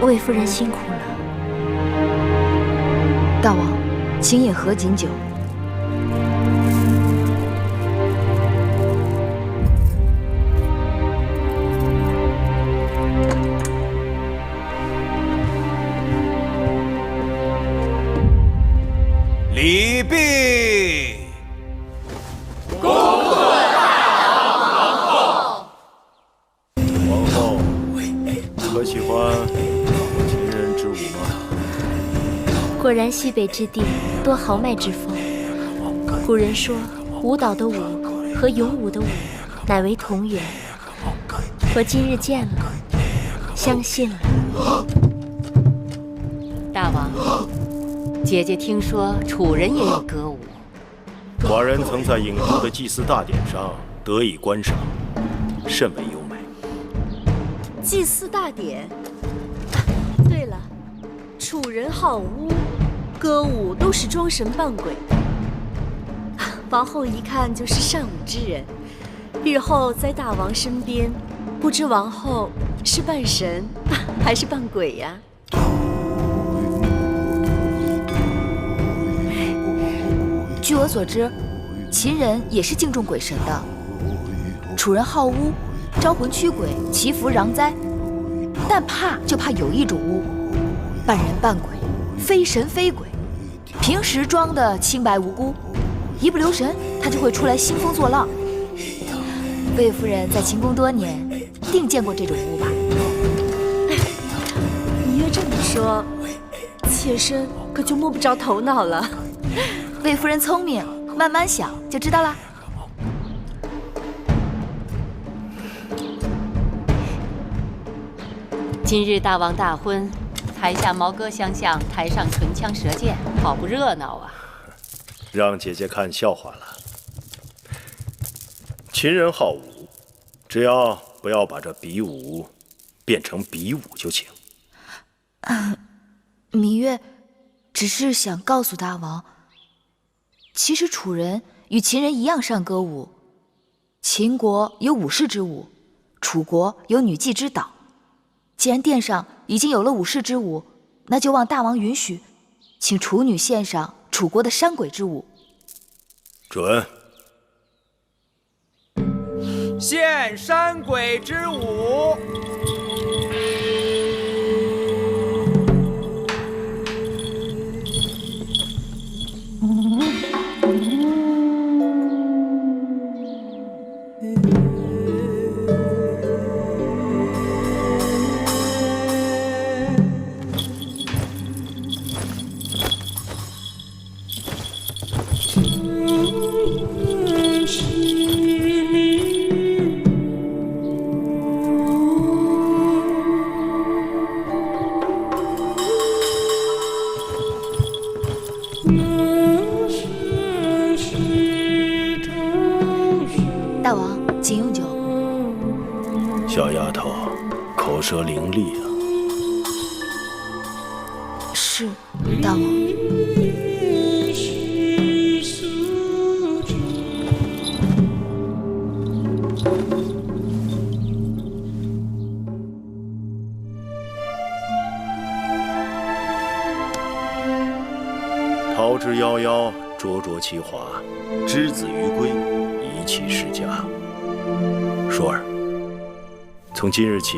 魏夫人辛苦了。大王，请饮何锦酒？礼毕。恭贺大王皇后。可喜欢秦人之舞吗？果然西北之地多豪迈之风。古人说，舞蹈的舞和勇武的武乃为同源。我今日见了，相信了。大王，姐姐听说楚人也有歌舞。寡人曾在郢都的祭祀大典上得以观赏，甚为优美。祭祀大典。对了，楚人好巫，歌舞都是装神扮鬼的。王后一看就是善舞之人，日后在大王身边，不知王后是扮神还是扮鬼呀？据我所知，秦人也是敬重鬼神的。楚人好巫，招魂驱鬼，祈福攘灾，但怕就怕有一种巫，扮人扮鬼，非神非鬼，平时装的清白无辜，一不留神他就会出来兴风作浪。魏夫人在秦宫多年，定见过这种巫吧？你越这么说，妾身可就摸不着头脑了。魏夫人聪明，慢慢想就知道啦。今日大王大婚，台下毛歌相向，台上唇枪舌剑，好不热闹啊！让姐姐看笑话了。秦人好武，只要不要把这比武变成比武就行。芈月只是想告诉大王，其实楚人与秦人一样善歌舞。秦国有武士之舞，楚国有女妓之蹈。既然殿上已经有了武士之舞，那就望大王允许，请楚女献上楚国的山鬼之舞。准。献山鬼之舞。大王，请用酒。小丫头，口舌伶俐啊。是，大王。桃之夭夭，灼灼其华；之子于归，宜其室家。舒儿，从今日起，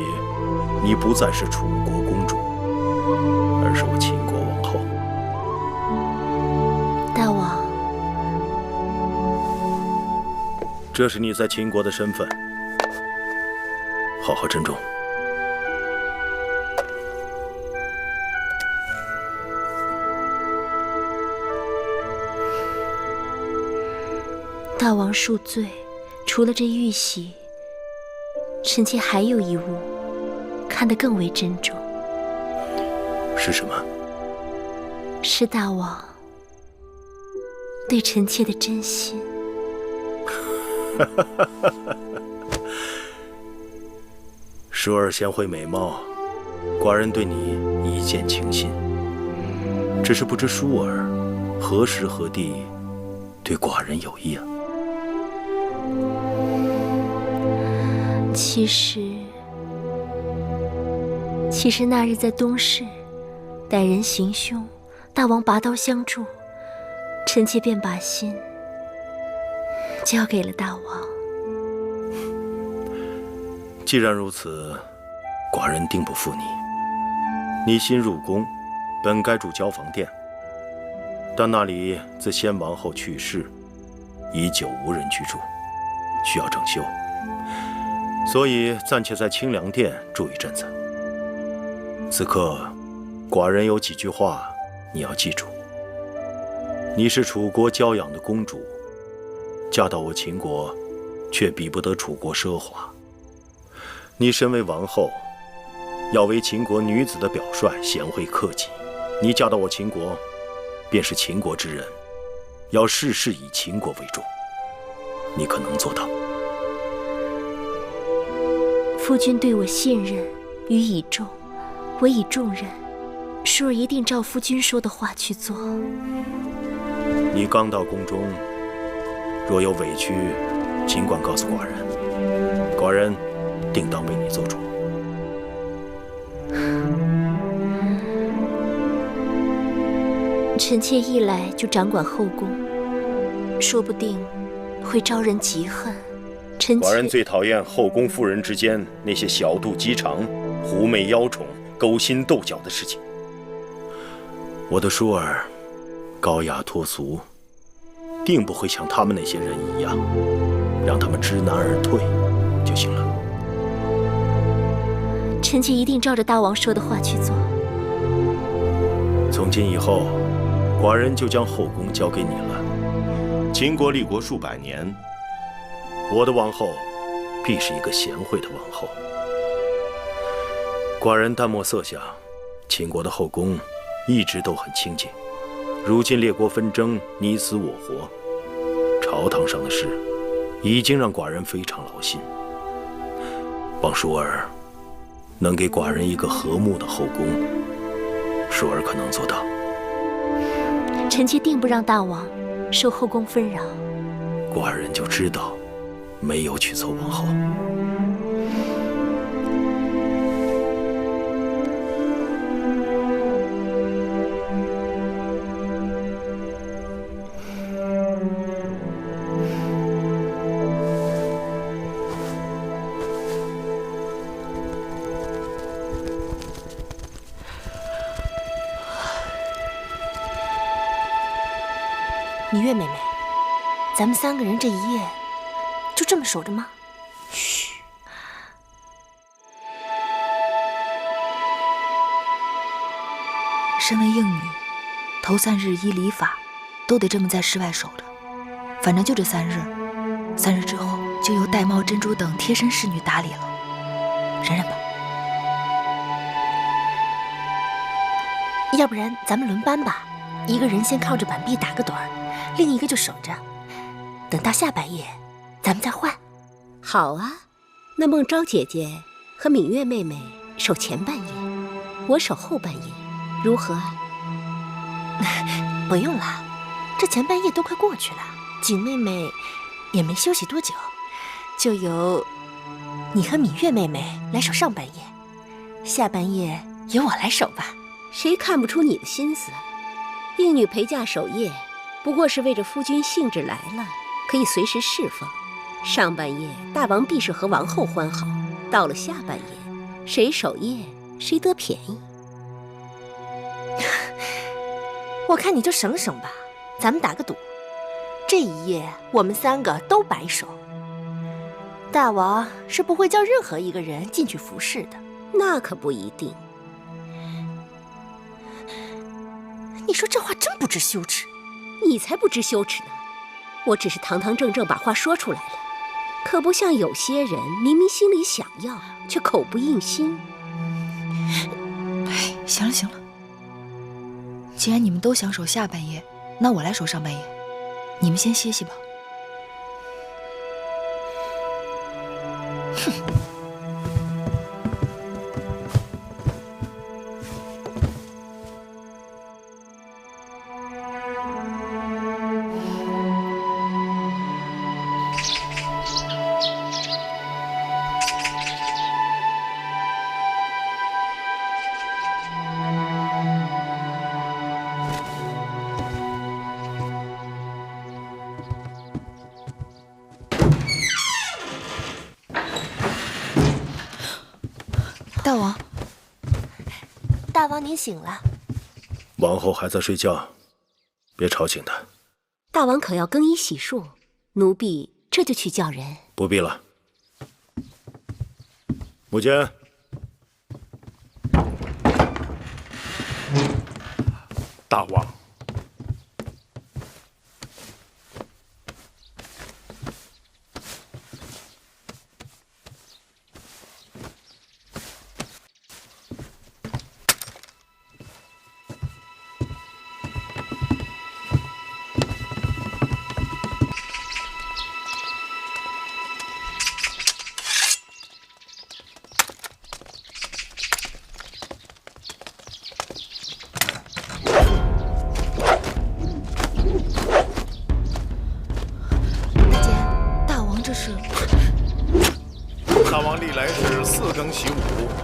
你不再是楚国公主，而是我秦国王后。大王，这是你在秦国的身份，好好珍重。大王恕罪，除了这玉玺，臣妾还有一物，看得更为珍重。是什么？是大王对臣妾的真心。舒儿贤惠美貌，寡人对你一见倾心。只是不知舒儿何时何地对寡人有意啊？其实那日在东市，歹人行凶，大王拔刀相助，臣妾便把心交给了大王。既然如此，寡人定不负你。你新入宫，本该住交房殿，但那里自先王后去世，已久无人居住，需要整修，所以暂且在清凉殿住一阵子。此刻，寡人有几句话你要记住。你是楚国娇养的公主，嫁到我秦国，却比不得楚国奢华。你身为王后，要为秦国女子的表率，贤惠克己。你嫁到我秦国，便是秦国之人，要事事以秦国为重。你可能做到？夫君对我信任与倚重，我以重任，淑儿一定照夫君说的话去做。你刚到宫中，若有委屈，尽管告诉寡人，寡人定当为你做主。臣妾一来就掌管后宫，说不定会招人嫉恨。臣妾寡人最讨厌后宫妇人之间那些小肚鸡肠、狐媚妖宠、勾心斗角的事情。我的淑儿高雅脱俗，定不会像他们那些人一样，让他们知难而退就行了。臣妾一定照着大王说的话去做。从今以后，寡人就将后宫交给你了。秦国立国数百年，我的王后必是一个贤惠的王后。寡人淡漠色相，秦国的后宫一直都很清静。如今列国纷争，你死我活，朝堂上的事已经让寡人非常劳心。望淑儿能给寡人一个和睦的后宫，淑儿可能做到。臣妾定不让大王受后宫纷扰。寡人就知道没有娶错王后。芈月妹妹，咱们3个人这一夜就这么守着吗？嘘。身为应女，头3日依礼法，都得这么在室外守着。反正就这3日，3日之后就由玳瑁、珍珠等贴身侍女打理了，忍忍吧。要不然咱们轮班吧，一个人先靠着板壁打个盹儿，另一个就守着，等到下半夜，咱们再换。好啊，那孟昭姐姐和芈月妹妹守前半夜，我守后半夜，如何？不用了，这前半夜都快过去了，景妹妹也没休息多久，就由你和芈月妹妹来守上半夜，下半夜由我来守吧。谁看不出你的心思？应女陪嫁守夜，不过是为着夫君兴致来了，可以随时释放。上半夜大王必是和王后欢好，到了下半夜，谁守夜谁得便宜。我看你就省省吧，咱们打个赌，这一夜我们3个都白守。大王是不会叫任何一个人进去服侍的。那可不一定。你说这话真不知羞耻。你才不知羞耻呢，我只是堂堂正正把话说出来了，可不像有些人明明心里想要，却口不应心。哎，行了行了，既然你们都想守下半夜，那我来守上半夜，你们先歇息吧。哼。大王，大王您醒了。王后还在睡觉，别吵醒她。大王可要更衣洗漱？奴婢这就去叫人。不必了。母亲，大王，大姐，大王这是？大王历来是4更习武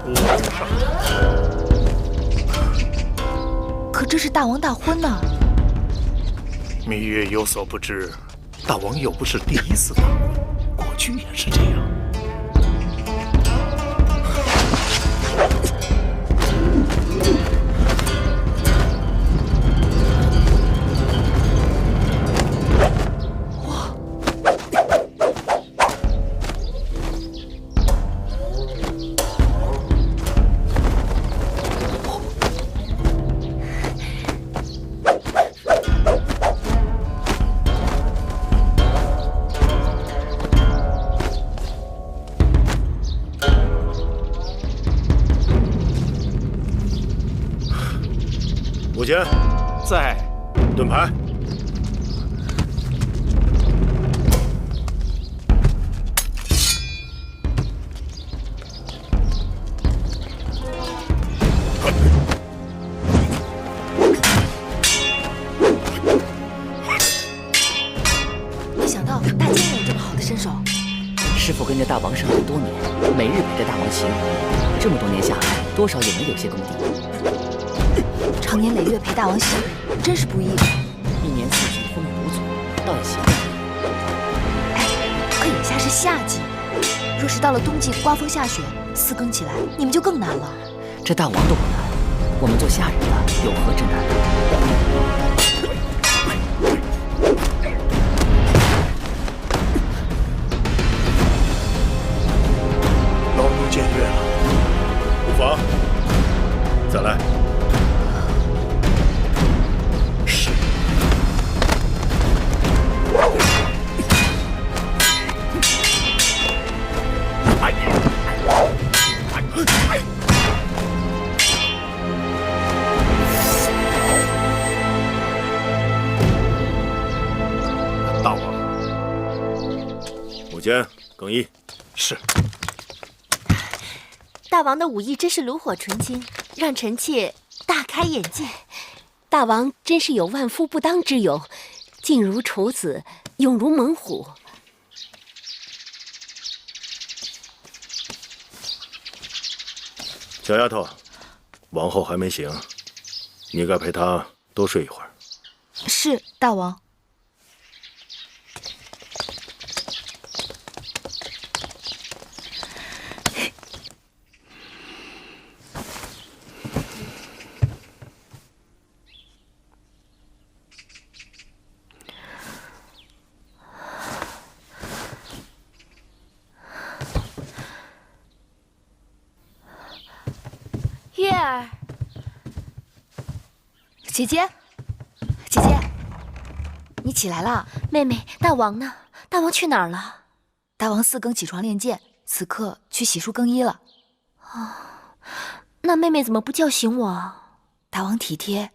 ，5更上阵。可这是大王大婚呢。芈月有所不知，大王又不是第一次大婚，过去也是这样。母亲，在。盾牌。没想到大姐也有这么好的身手。师傅跟着大王上阵多年，每日陪着大王习武，这么多年下来，多少也能有些功底。长年累月陪大王习武，真是不易。一年四季风雨无阻，倒也习惯了。哎，可眼下是夏季，若是到了冬季刮风下雪，4更起来，你们就更难了。这大王都不难，我们做下人的有何之难？劳奴僭越了，无妨，再来。是。大王，母亲，更衣。是。大王的武艺真是炉火纯青，让臣妾大开眼界。大王真是有万夫不当之勇，静如处子，勇如猛虎。小丫头，王后还没醒，你该陪她多睡一会儿。是，大王。月儿，姐姐，姐姐，你起来了。妹妹，大王呢？大王去哪儿了？大王4更起床练剑，此刻去洗漱更衣了。那妹妹怎么不叫醒我？大王体贴，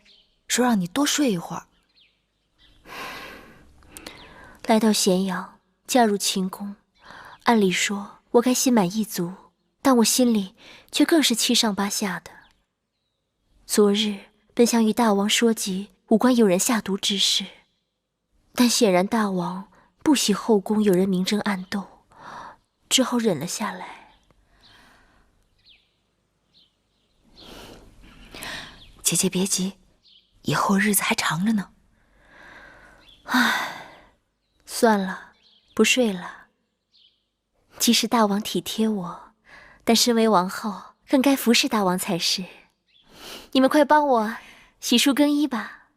说让你多睡一会儿。来到咸阳，嫁入秦宫，按理说我该心满意足，但我心里却更是七上八下的。昨日本想与大王说及无关有人下毒之事，但显然大王不喜后宫有人明争暗斗，只好忍了下来。姐姐别急，以后日子还长着呢。唉，算了，不睡了。即使大王体贴我，但身为王后，更该服侍大王才是。你们快帮我洗漱更衣吧。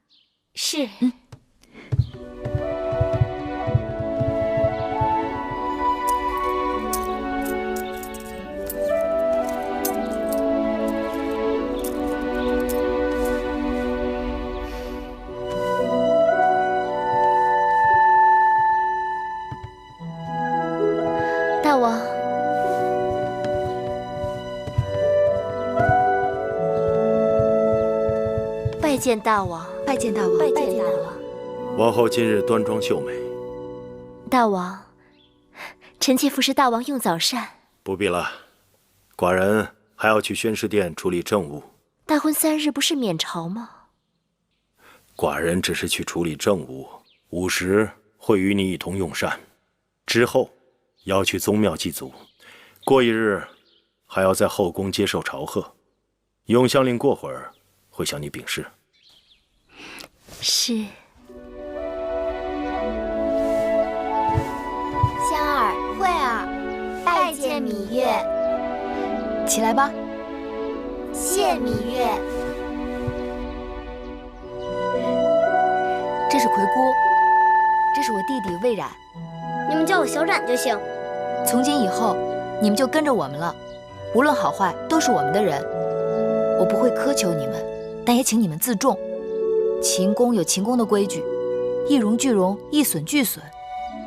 是。大王，拜见大王，拜见大王，拜见大王。王后今日端庄秀美。大王，臣妾服侍大王用早膳。不必了，寡人还要去宣示殿处理政务。大婚3日不是免朝吗？寡人只是去处理政务，午时会与你一同用膳，之后要去宗庙祭祖，过一日还要在后宫接受朝贺。永香令过会儿会向你禀示。是。香儿、慧儿，拜见芈月。起来吧。谢芈月。这是葵姑，这是我弟弟魏冉。你们叫我小冉就行。从今以后，你们就跟着我们了，无论好坏都是我们的人。我不会苛求你们，但也请你们自重。秦宫有秦宫的规矩，一荣俱荣，一损俱损。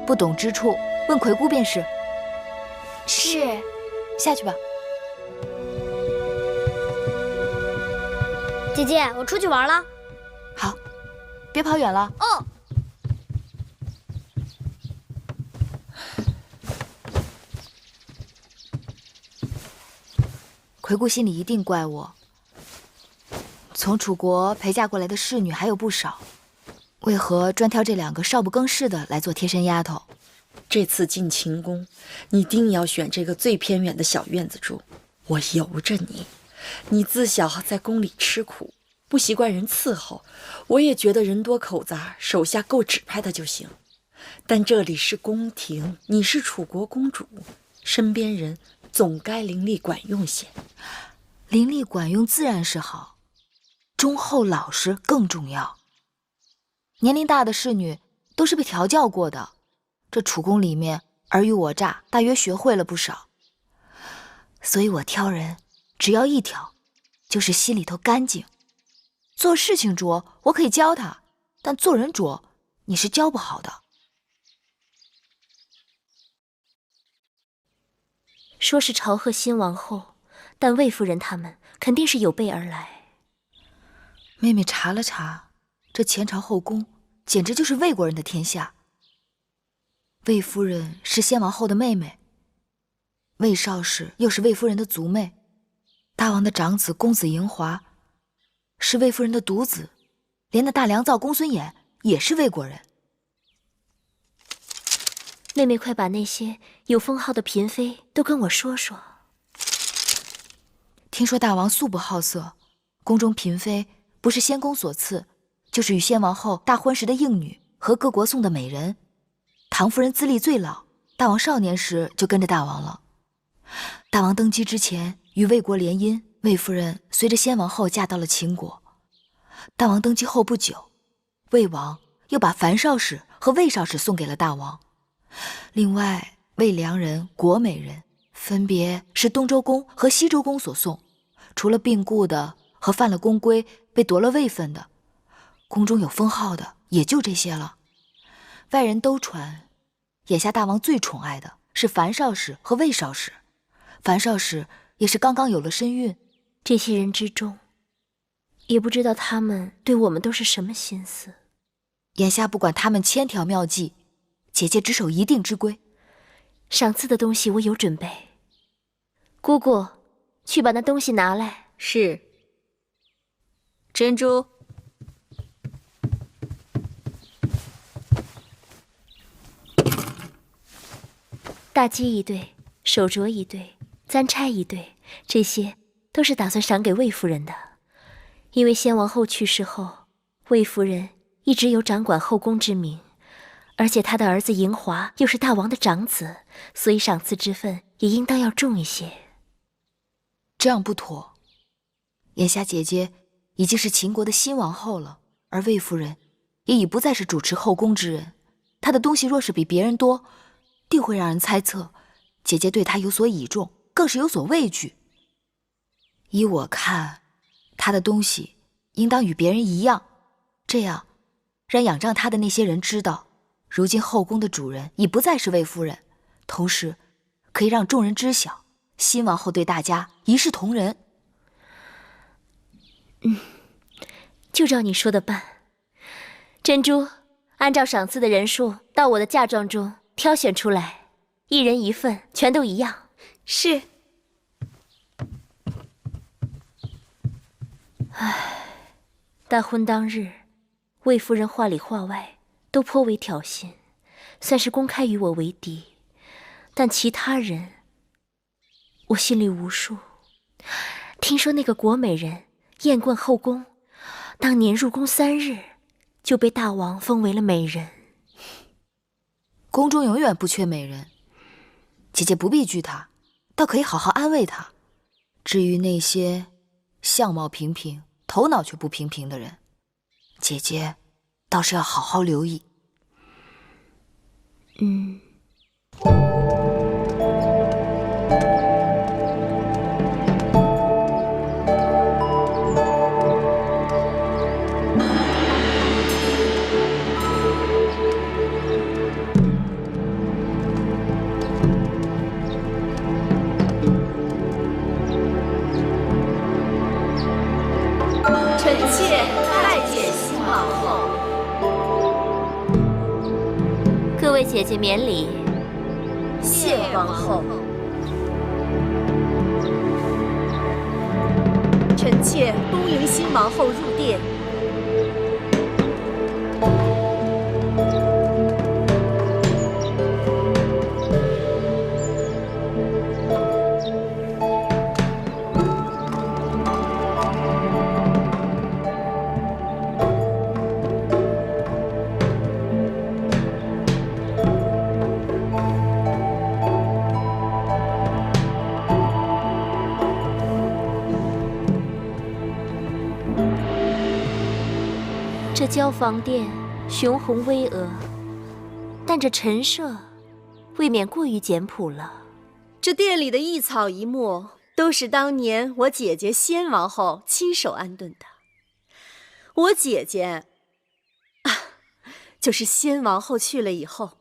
不懂之处，问葵姑便是。是。下去吧。姐姐，我出去玩了。好，别跑远了。哦。葵姑心里一定怪我。从楚国陪嫁过来的侍女还有不少，为何专挑这2个少不更事的来做贴身丫头？这次进秦宫，你定要选这个最偏远的小院子住。我由着你，你自小在宫里吃苦，不习惯人伺候，我也觉得人多口杂，手下够指派的就行。但这里是宫廷，你是楚国公主，身边人总该伶俐管用些。伶俐管用自然是好，忠厚老实更重要。年龄大的侍女都是被调教过的，这楚宫里面尔虞我诈大约学会了不少。所以我挑人只要一条，就是心里头干净。做事情拙我可以教他，但做人拙你是教不好的。说是朝贺新王后，但魏夫人他们肯定是有备而来。妹妹查了查，这前朝后宫简直就是魏国人的天下。魏夫人是先王后的妹妹，魏少氏又是魏夫人的族妹，大王的长子公子嬴华是魏夫人的独子，连那大良造公孙衍也是魏国人。妹妹快把那些有封号的嫔妃都跟我说说。听说大王素不好色，宫中嫔妃不是先公所赐，就是与先王后大婚时的应女和各国送的美人。唐夫人资历最老，大王少年时就跟着大王了。大王登基之前与魏国联姻，魏夫人随着先王后嫁到了秦国。大王登基后不久，魏王又把樊少氏和魏少氏送给了大王。另外，魏良人、国美人分别是东周公和西周公所送，除了病故的和犯了宫规被夺了位分的，宫中有封号的也就这些了。外人都传，眼下大王最宠爱的是樊少氏和魏少氏，樊少氏也是刚刚有了身孕。这些人之中，也不知道他们对我们都是什么心思。眼下不管他们千条妙计，姐姐只守一定之规。赏赐的东西我有准备，姑姑，去把那东西拿来。是。珍珠。大鸡一对，手镯一对，簪钗一对，这些都是打算赏给魏夫人的。因为先王后去世后，魏夫人一直有掌管后宫之名，而且她的儿子嬴华又是大王的长子，所以赏赐之分也应当要重一些。这样不妥。眼下姐姐已经是秦国的新王后了，而魏夫人也已不再是主持后宫之人。她的东西若是比别人多，定会让人猜测姐姐对她有所倚重，更是有所畏惧。依我看，她的东西应当与别人一样，这样让仰仗她的那些人知道，如今后宫的主人已不再是魏夫人，同时可以让众人知晓，新王后对大家一视同仁。就照你说的办。珍珠，按照赏赐的人数到我的嫁妆中挑选出来，一人一份，全都一样。是。唉，大婚当日，魏夫人话里话外都颇为挑衅，算是公开与我为敌。但其他人，我心里无数。听说那个国美人艳冠后宫，当年入宫3日，就被大王封为了美人。宫中永远不缺美人，姐姐不必惧她，倒可以好好安慰她。至于那些相貌平平、头脑却不平平的人，姐姐倒是要好好留意。臣妾拜见新王后。各位姐姐免礼。谢王后。臣妾恭迎新王后入殿。这交房殿雄宏巍峨，但这陈设未免过于简朴了。这殿里的一草一木，都是当年我姐姐先王后亲手安顿的。我姐姐就是先王后去了以后，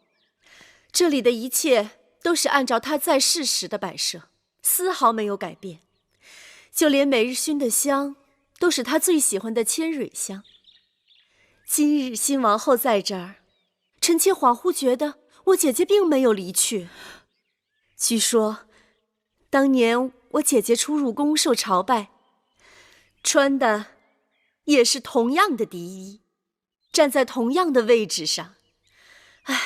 这里的一切都是按照她在世时的摆设，丝毫没有改变。就连每日熏的香，都是她最喜欢的千蕊香。今日新王后在这儿，臣妾恍惚觉得我姐姐并没有离去。据说，当年我姐姐初入宫受朝拜，穿的也是同样的笛衣，站在同样的位置上。唉，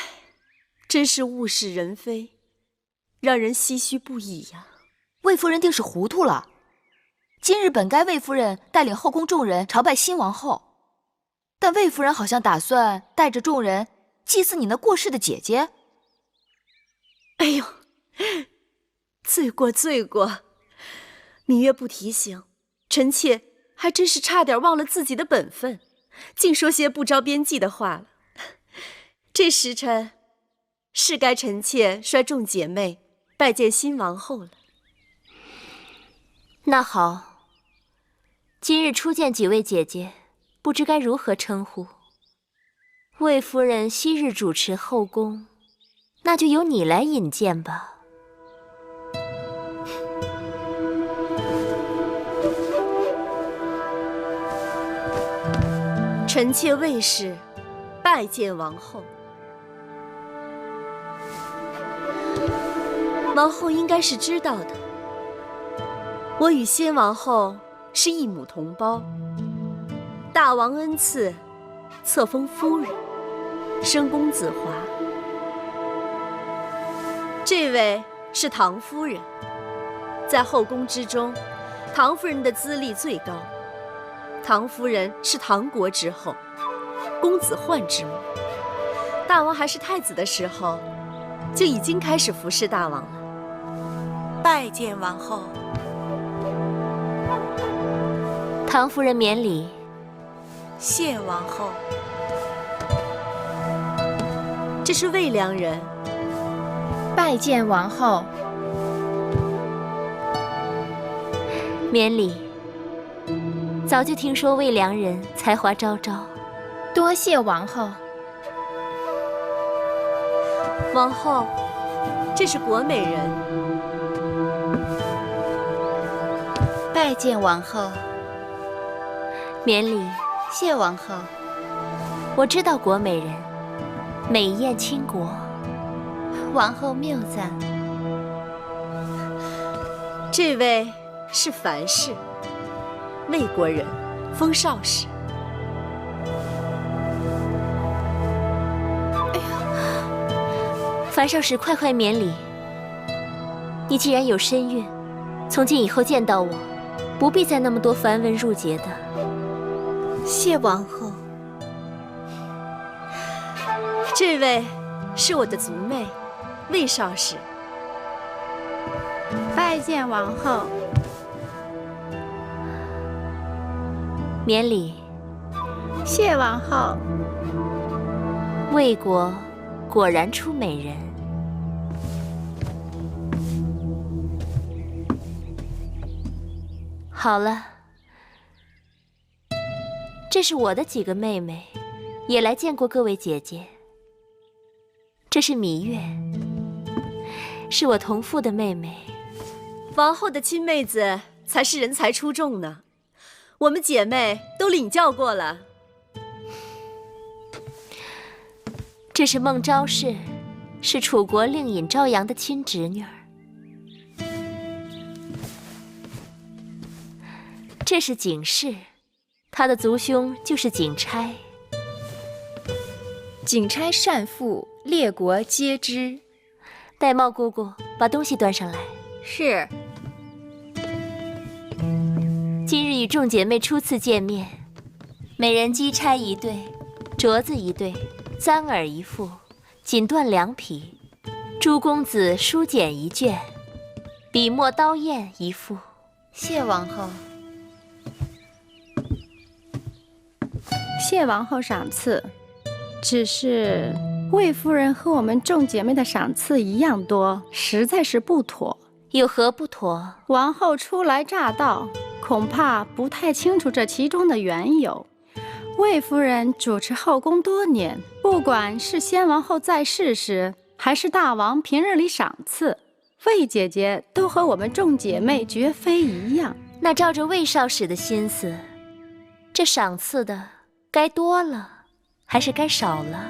真是物是人非，让人唏嘘不已呀。魏夫人定是糊涂了。今日本该魏夫人带领后宫众人朝拜新王后，但魏夫人好像打算带着众人祭祀你那过世的姐姐。哎呦，罪过罪过！你越不提醒，臣妾还真是差点忘了自己的本分，竟说些不着边际的话了。这时辰是该臣妾率众姐妹拜见新王后了。那好，今日初见几位姐姐，不知该如何称呼。魏夫人昔日主持后宫，那就由你来引荐吧。臣妾魏氏拜见王后。王后应该是知道的，我与先王后是一母同胞，大王恩赐，册封夫人，生公子华。这位是唐夫人，在后宫之中，唐夫人的资历最高。唐夫人是唐国之后，公子焕之母。大王还是太子的时候，就已经开始服侍大王了。拜见王后。唐夫人免礼。谢王后。这是魏良人。拜见王后。免礼。早就听说魏良人才华昭昭，多谢王后。王后，这是国美人。拜见王后。免礼。谢王后。我知道国美人，美艳倾国。王后谬赞。这位是樊氏，魏国人，封少氏。哎呀，樊少氏，快免礼。你既然有身孕，从今以后见到我，不必再那么多繁文缛节的。谢王后。这位是我的族妹，魏少氏。拜见王后。免礼。谢王后。魏国果然出美人。好了，这是我的几个妹妹，也来见过各位姐姐。这是芈月，是我同父的妹妹。王后的亲妹子才是人才出众呢，我们姐妹都领教过了。这是孟昭氏，是楚国令尹昭阳的亲侄女儿。这是景氏，她的族兄就是景差。景差善赋，列国皆知。玳瑁姑姑，把东西端上来。是。今日与众姐妹初次见面，美人姬钗一对，镯子一对，簪耳一副，锦缎2匹，朱公子书简一卷，笔墨刀砚一副。谢王后。谢王后赏赐，只是魏夫人和我们众姐妹的赏赐一样多，实在是不妥。有何不妥？王后初来乍到，恐怕不太清楚这其中的缘由。魏夫人主持后宫多年，不管是先王后在世时，还是大王平日里赏赐，魏姐姐都和我们众姐妹绝非一样。那照着魏少使的心思，这赏赐的该多了，还是该少了？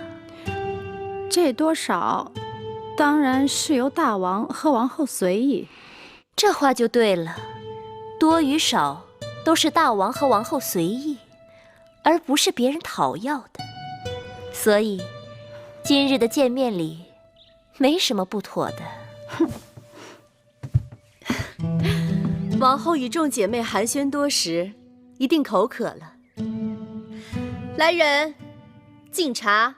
这多少，当然是由大王和王后随意。这话就对了，多与少都是大王和王后随意，而不是别人讨要的。所以，今日的见面礼，没什么不妥的。王后与众姐妹寒暄多时，一定口渴了。来人，敬茶。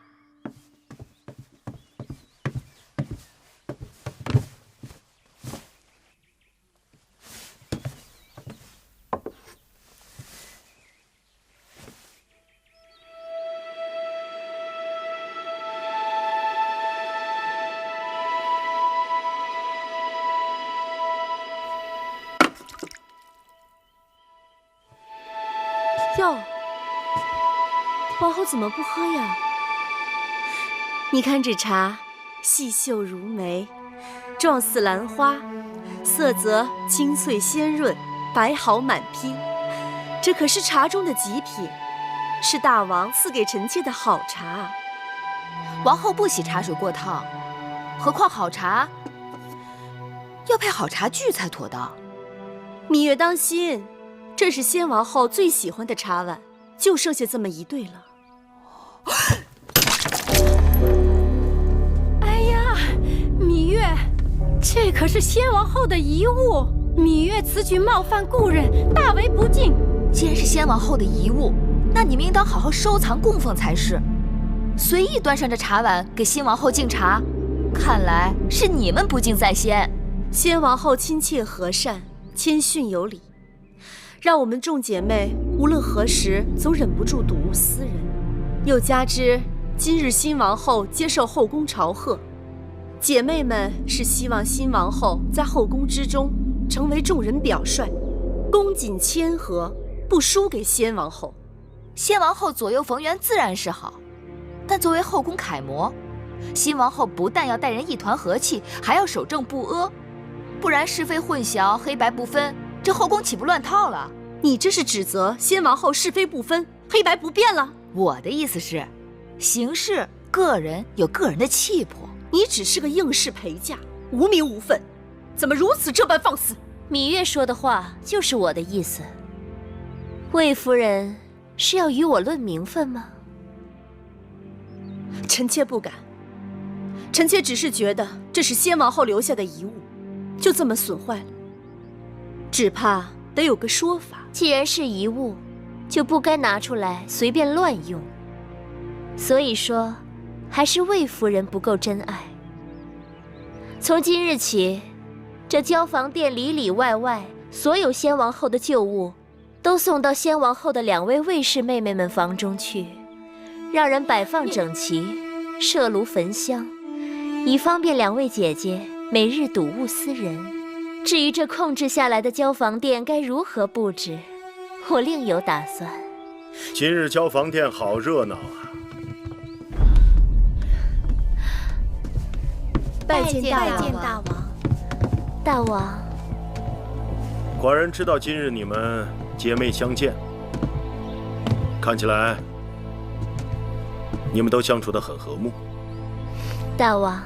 哟，王后怎么不喝呀？你看这茶，细秀如眉，状似兰花，色泽清脆鲜润，白毫满披。这可是茶中的极品，是大王赐给臣妾的好茶。王后不喜茶水过烫，何况好茶要配好茶具才妥当。芈月当心，这是先王后最喜欢的茶碗，就剩下这么一对了。哎呀，芈月，这可是先王后的遗物，芈月此举冒犯故人，大为不敬。既然是先王后的遗物，那你们应当好好收藏供奉才是。随意端上这茶碗给新王后敬茶，看来是你们不敬在先。先王后亲切和善，谦逊有礼，让我们众姐妹无论何时总忍不住睹物思人。又加之今日新王后接受后宫朝贺，姐妹们是希望新王后在后宫之中成为众人表率，恭谨谦和，不输给先王后。先王后左右逢源自然是好，但作为后宫楷模，新王后不但要待人一团和气，还要守正不阿，不然是非混淆，黑白不分，这后宫岂不乱套了？你这是指责先王后是非不分，黑白不变了？我的意思是，行事个人有个人的气魄。你只是个应试陪嫁，无名无分，怎么如此这般放肆？芈月说的话就是我的意思。魏夫人是要与我论名分吗？臣妾不敢，臣妾只是觉得这是先王后留下的遗物，就这么损坏了，只怕得有个说法。既然是遗物，就不该拿出来随便乱用。所以说，还是魏夫人不够真爱。从今日起，这交房殿里里外外所有先王后的旧物，都送到先王后的2位卫士妹妹们房中去，让人摆放整齐，设炉焚香，以方便2位姐姐每日睹物思人。至于这控制下来的交房殿该如何布置，我另有打算。今日交房殿好热闹啊！拜见大王。大王，寡人知道今日你们姐妹相见，看起来你们都相处得很和睦。大王，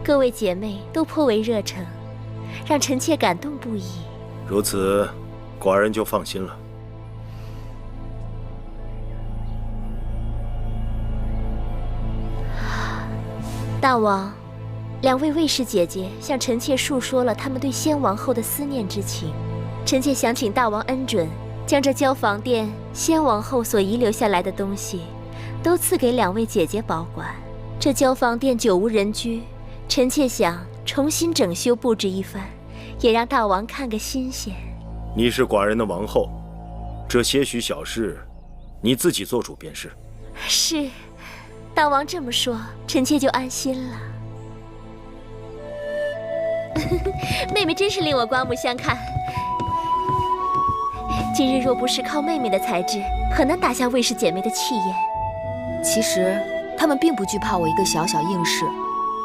各位姐妹都颇为热诚，让臣妾感动不已。如此，寡人就放心了。大王，2位卫士姐姐向臣妾述说了他们对先王后的思念之情，臣妾想请大王恩准，将这交房殿先王后所遗留下来的东西，都赐给2位姐姐保管。这交房殿久无人居，臣妾想重新整修布置一番，也让大王看个新鲜。你是寡人的王后，这些许小事，你自己做主便是。是，大王这么说，臣妾就安心了。妹妹真是令我刮目相看。今日若不是靠妹妹的才智，很难打下魏氏姐妹的气焰。其实她们并不惧怕我一个小小应试，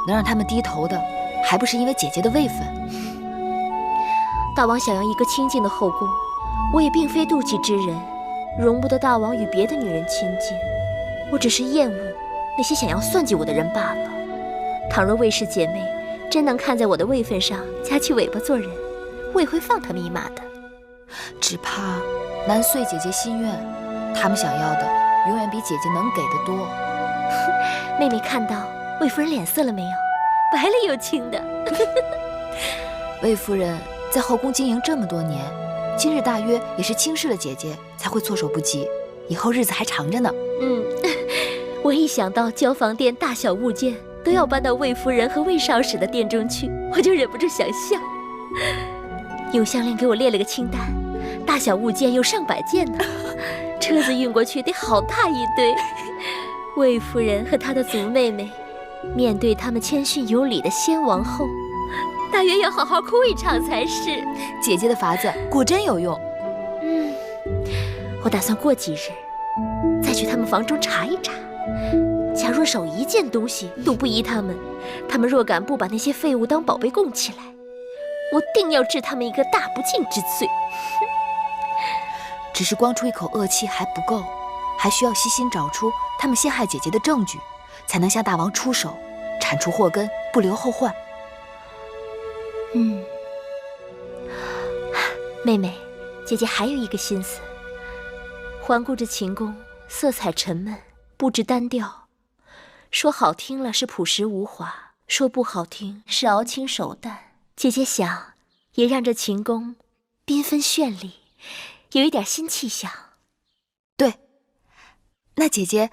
能让她们低头的，还不是因为姐姐的位分。大王想要一个清静的后宫，我也并非妒忌之人，容不得大王与别的女人亲近。我只是厌恶那些想要算计我的人罢了。倘若魏氏姐妹真能看在我的位分上夹起尾巴做人，我也会放他们一马的。只怕难遂姐姐心愿，他们想要的永远比姐姐能给的多。妹妹看到魏夫人脸色了没有？白了又青的。魏夫人在后宫经营这么多年，今日大约也是轻视了姐姐，才会措手不及。以后日子还长着呢。我一想到交房殿大小物件都要搬到魏夫人和魏少使的殿中去，我就忍不住想笑。永香莲给我列了个清单，大小物件有上百件呢，车子运过去得好大一堆。魏夫人和她的族妹妹，面对他们谦逊有礼的先王后，大约要好好哭一场才是。姐姐的法子果真有用。我打算过几日再去他们房中查一查，假若少一件东西都不依他们若敢不把那些废物当宝贝供起来，我定要治他们一个大不敬之罪。只是光出一口恶气还不够，还需要细心找出他们陷害姐姐的证据，才能向大王出手，铲除祸根，不留后患。妹妹，姐姐还有一个心思。环顾着秦宫，色彩沉闷，布置单调，说好听了是朴实无华，说不好听是熬青手淡。姐姐想，也让这秦宫缤纷绚丽，有一点新气象。对，那姐姐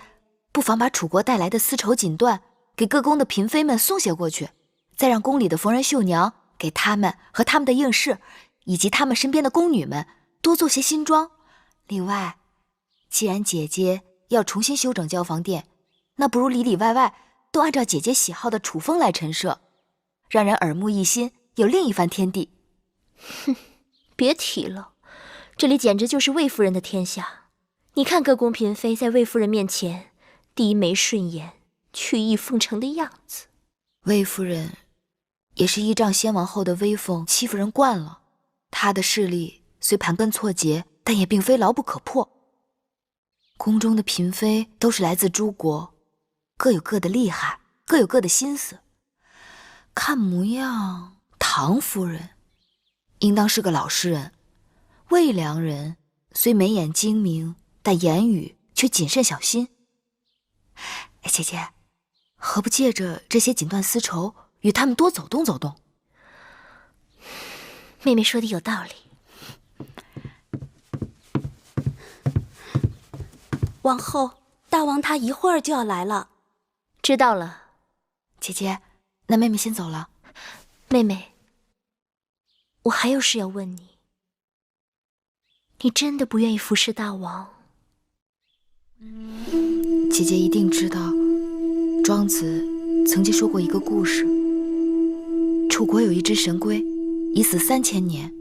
不妨把楚国带来的丝绸锦缎给各宫的嫔妃们送些过去，再让宫里的缝人绣娘给他们和他们的应试，以及他们身边的宫女们多做些新装，另外，既然姐姐要重新修整交房殿，那不如里里外外都按照姐姐喜好的楚风来陈设，让人耳目一新，有另一番天地。哼，别提了，这里简直就是魏夫人的天下。你看各宫嫔妃在魏夫人面前低眉顺眼、曲意奉承的样子。魏夫人也是依仗先王后的威风欺负人惯了，她的势力虽盘根错节，但也并非牢不可破。宫中的嫔妃都是来自诸国，各有各的厉害，各有各的心思。看模样，唐夫人应当是个老实人，魏良人虽眉眼精明，但言语却谨慎小心。姐姐，何不借着这些锦缎丝绸，与他们多走动走动？妹妹说的有道理。王后，大王他一会儿就要来了。知道了。姐姐，那妹妹先走了。妹妹，我还有事要问你。你真的不愿意服侍大王？姐姐一定知道，庄子曾经说过一个故事。楚国有一只神龟，已死3000年。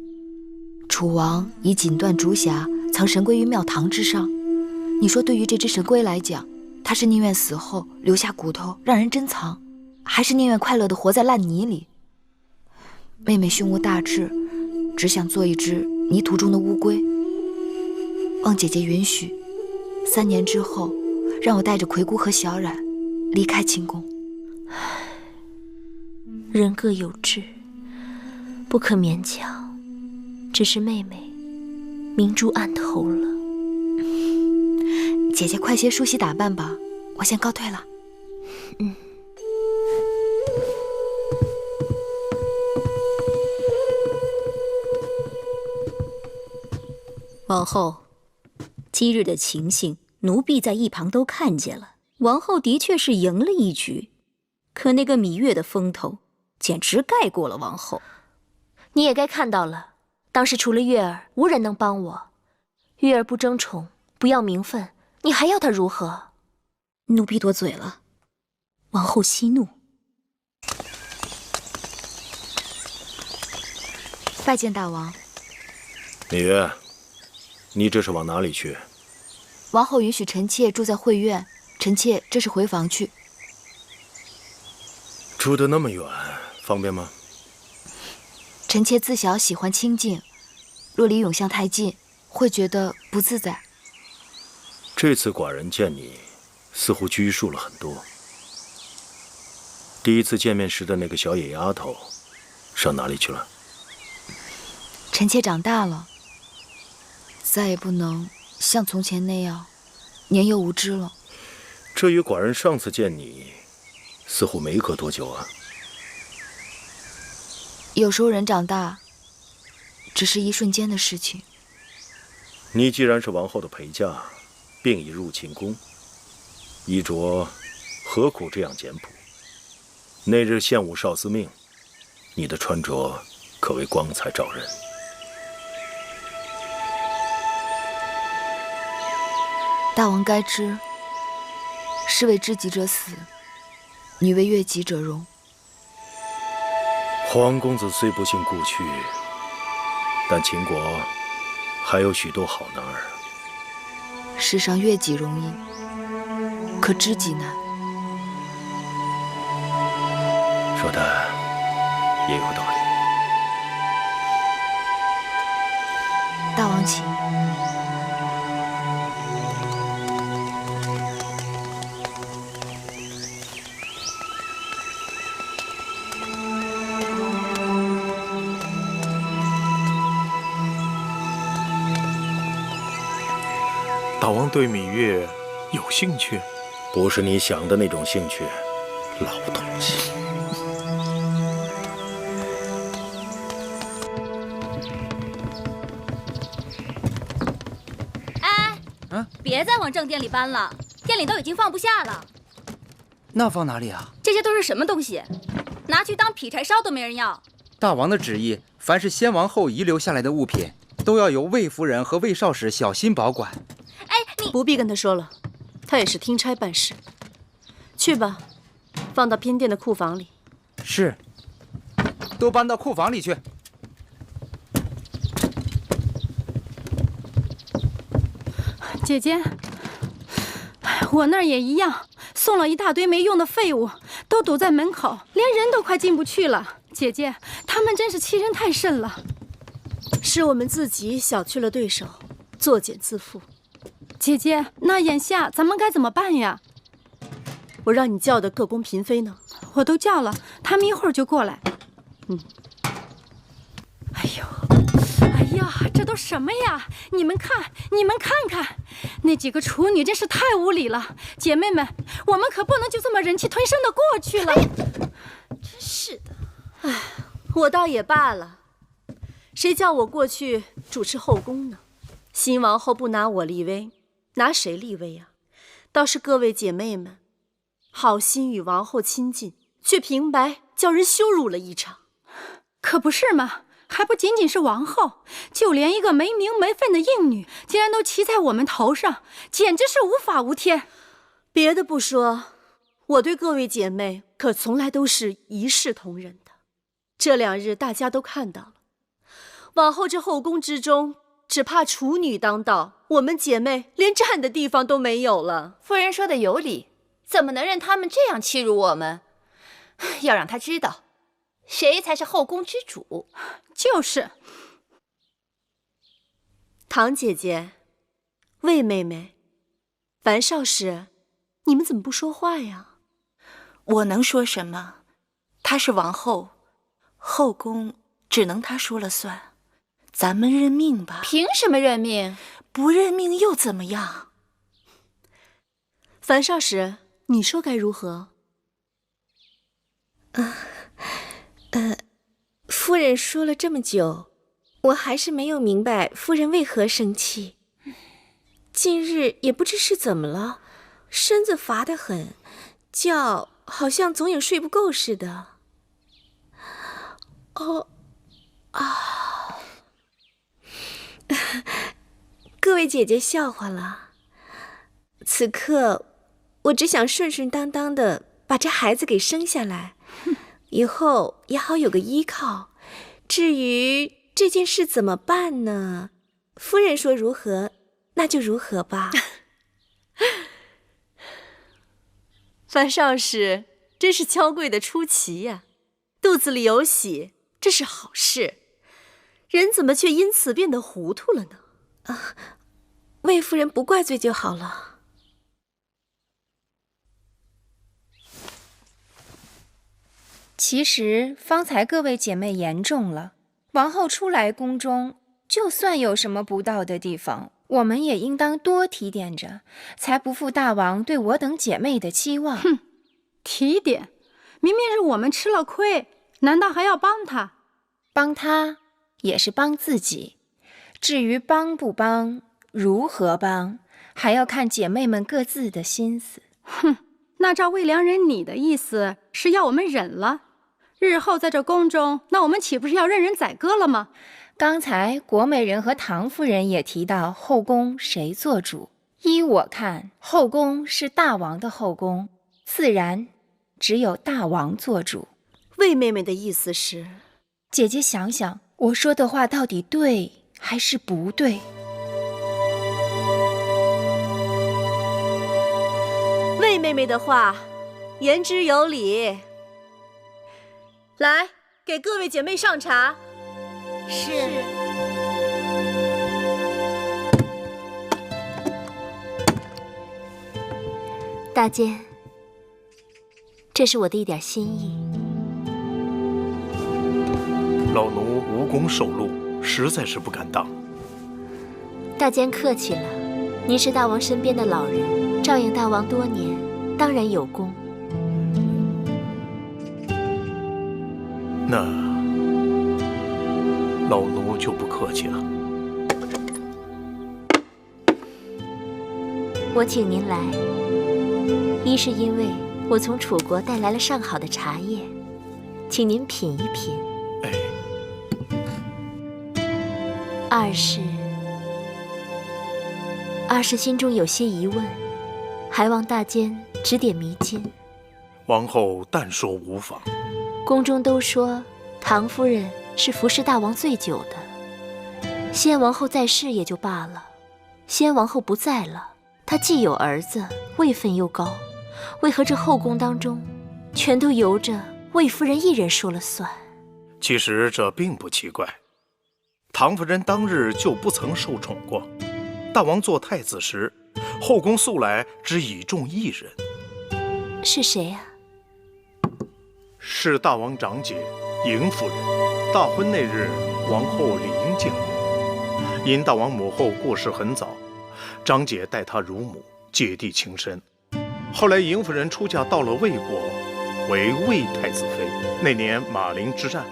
楚王以锦缎竹匣藏神龟于庙堂之上。你说对于这只神龟来讲，它是宁愿死后留下骨头让人珍藏，还是宁愿快乐地活在烂泥里？妹妹胸无大志，只想做一只泥土中的乌龟。望姐姐允许，3年之后，让我带着葵姑和小冉离开清宫。人各有志，不可勉强。只是妹妹明珠暗投了。姐姐快些梳洗打扮吧，我先告退了。王后，今日的情形，奴婢在一旁都看见了。王后的确是赢了一局，可那个芈月的风头，简直盖过了王后。你也该看到了，当时除了月儿，无人能帮我。月儿不争宠，不要名分，你还要她如何？奴婢多嘴了，王后息怒。拜见大王。芈月，你这是往哪里去？王后允许臣妾住在会院，臣妾这是回房去。住得那么远，方便吗？臣妾自小喜欢清静，若离永巷太近，会觉得不自在。这次寡人见你，似乎拘束了很多。第一次见面时的那个小野丫头，上哪里去了？臣妾长大了，再也不能像从前那样年幼无知了。这与寡人上次见你，似乎没隔多久啊。有时候人长大，只是一瞬间的事情。你既然是王后的陪嫁，并已入寝宫，衣着何苦这样简朴？那日献武少司命，你的穿着可谓光彩照人。大王该知，士为知己者死，女为悦己者容。皇公子虽不幸故去，但秦国还有许多好男儿。世上悦己容易，可知己难。说的也有道理。大王请。大王对芈月有兴趣？不是你想的那种兴趣，老东西。哎，别再往正殿里搬了，店里都已经放不下了。那放哪里啊？这些都是什么东西？拿去当劈柴烧都没人要。大王的旨意，凡是先王后遗留下来的物品，都要由魏夫人和魏少使小心保管。哎，你不必跟他说了，他也是听差办事。去吧，放到偏殿的库房里。是，都搬到库房里去。姐姐，我那儿也一样，送了一大堆没用的废物，都堵在门口，连人都快进不去了。姐姐，他们真是欺人太甚了。是我们自己小觑了对手，作茧自缚。姐姐，那眼下咱们该怎么办呀？我让你叫的各宫嫔妃呢？我都叫了，他们一会儿就过来。哎呀，这都什么呀？你们看看，那几个处女真是太无礼了。姐妹们，我们可不能就这么忍气吞声的过去了。真是的，哎，我倒也罢了，谁叫我过去主持后宫呢？新王后不拿我立威，拿谁立威呀？倒是各位姐妹们，好心与王后亲近，却平白叫人羞辱了一场。可不是嘛，还不仅仅是王后，就连一个没名没分的应女，竟然都骑在我们头上，简直是无法无天。别的不说，我对各位姐妹可从来都是一视同仁的。这2日大家都看到了，往后这后宫之中，只怕处女当道，我们姐妹连站的地方都没有了。夫人说的有理，怎么能任他们这样欺辱我们？要让他知道，谁才是后宫之主。就是。唐姐姐，魏妹妹，樊少使，你们怎么不说话呀？我能说什么？她是王后，后宫只能她说了算。咱们认命吧。凭什么认命？不认命又怎么样？樊少使，你说该如何？夫人说了这么久，我还是没有明白夫人为何生气。近日也不知是怎么了，身子乏得很，觉好像总有睡不够似的。各位姐姐笑话了。此刻我只想顺顺当当的把这孩子给生下来，以后也好有个依靠。至于这件事怎么办呢？夫人说如何，那就如何吧。樊少使真是娇贵的出奇呀，肚子里有喜，这是好事。人怎么却因此变得糊涂了呢？魏夫人不怪罪就好了。其实方才各位姐妹言重了，王后初来宫中，就算有什么不到的地方，我们也应当多提点着，才不负大王对我等姐妹的期望。哼，提点，明明是我们吃了亏，难道还要帮他？帮他也是帮自己，至于帮不帮，如何帮，还要看姐妹们各自的心思。哼，那照魏良人你的意思是要我们忍了，日后在这宫中，那我们岂不是要任人宰割了吗？刚才国美人和唐夫人也提到后宫谁做主，依我看，后宫是大王的后宫，自然只有大王做主。魏妹妹的意思是，姐姐想想，我说的话到底对还是不对？魏妹妹的话言之有理。来，给各位姐妹上茶。是。大监，这是我的一点心意。老奴无功受禄，实在是不敢当。大监客气了，您是大王身边的老人，照应大王多年，当然有功。那老奴就不客气了。我请您来，一是因为我从楚国带来了上好的茶叶，请您品一品。二二是心中有些疑问，还望大监指点迷津。王后但说无妨。宫中都说唐夫人是服侍大王最久的，先王后在世也就罢了，先王后不在了，她既有儿子，位分又高，为何这后宫当中全都由着魏夫人一人说了算？其实这并不奇怪，唐夫人当日就不曾受宠过。大王做太子时，后宫素来只倚重一人。是谁啊？是大王长姐嬴夫人。大婚那日，王后理应见过。因大王母后过世很早，长姐待她如母，姐弟情深。后来嬴夫人出嫁到了魏国，为魏太子妃。那年马陵之战，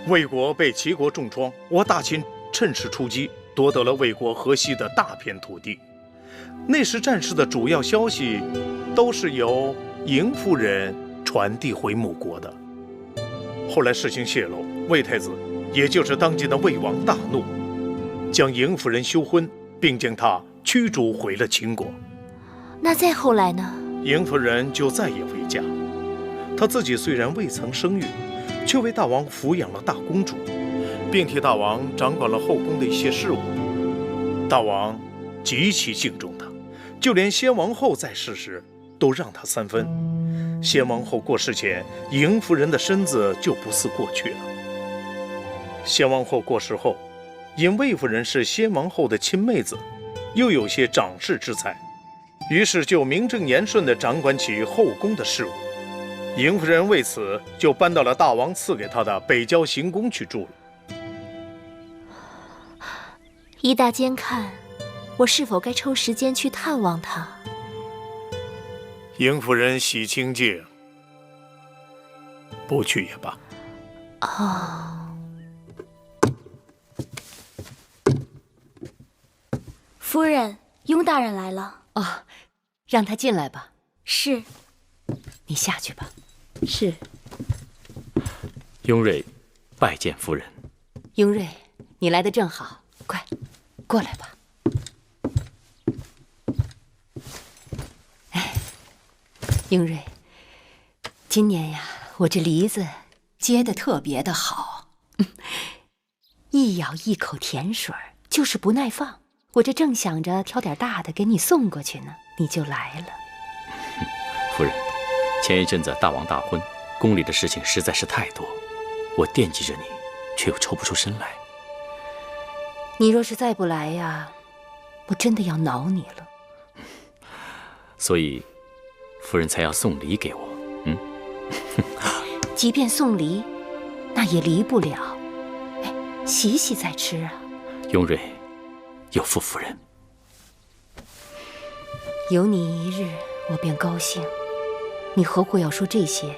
魏国被齐国重创，我大秦趁势出击，夺得了魏国河西的大片土地。那时战事的主要消息都是由嬴夫人传递回母国的。后来事情泄露，魏太子，也就是当今的魏王大怒，将嬴夫人休婚，并将她驱逐回了秦国。那再后来呢？嬴夫人就再也未嫁。她自己虽然未曾生育，却为大王抚养了大公主，并替大王掌管了后宫的一些事务。大王极其敬重她，就连先王后在世时都让她3分。先王后过世前，嬴夫人的身子就不似过去了。先王后过世后，因魏夫人是先王后的亲妹子，又有些长世之才，于是就名正言顺地掌管起后宫的事务。嬴夫人为此就搬到了大王赐给她的北郊行宫去住了。依大监看，我是否该抽时间去探望她？嬴夫人喜清静，不去也罢。夫人，雍大人来了。哦，让他进来吧。是。你下去吧。是。雍瑞拜见夫人。雍瑞，你来得正好，快过来吧。雍瑞，今年呀，我这梨子结得特别的好，一咬一口甜水儿，就是不耐放。我这正想着挑点大的给你送过去呢，你就来了。夫人，前一阵子大王大婚，宫里的事情实在是太多，我惦记着你，却又抽不出身来。你若是再不来呀，我真的要恼你了。所以夫人才要送礼给我。即便送礼，那也离不了。哎，洗洗再吃啊。雍瑞有负夫人。有你一日，我便高兴。你何苦要说这些呀？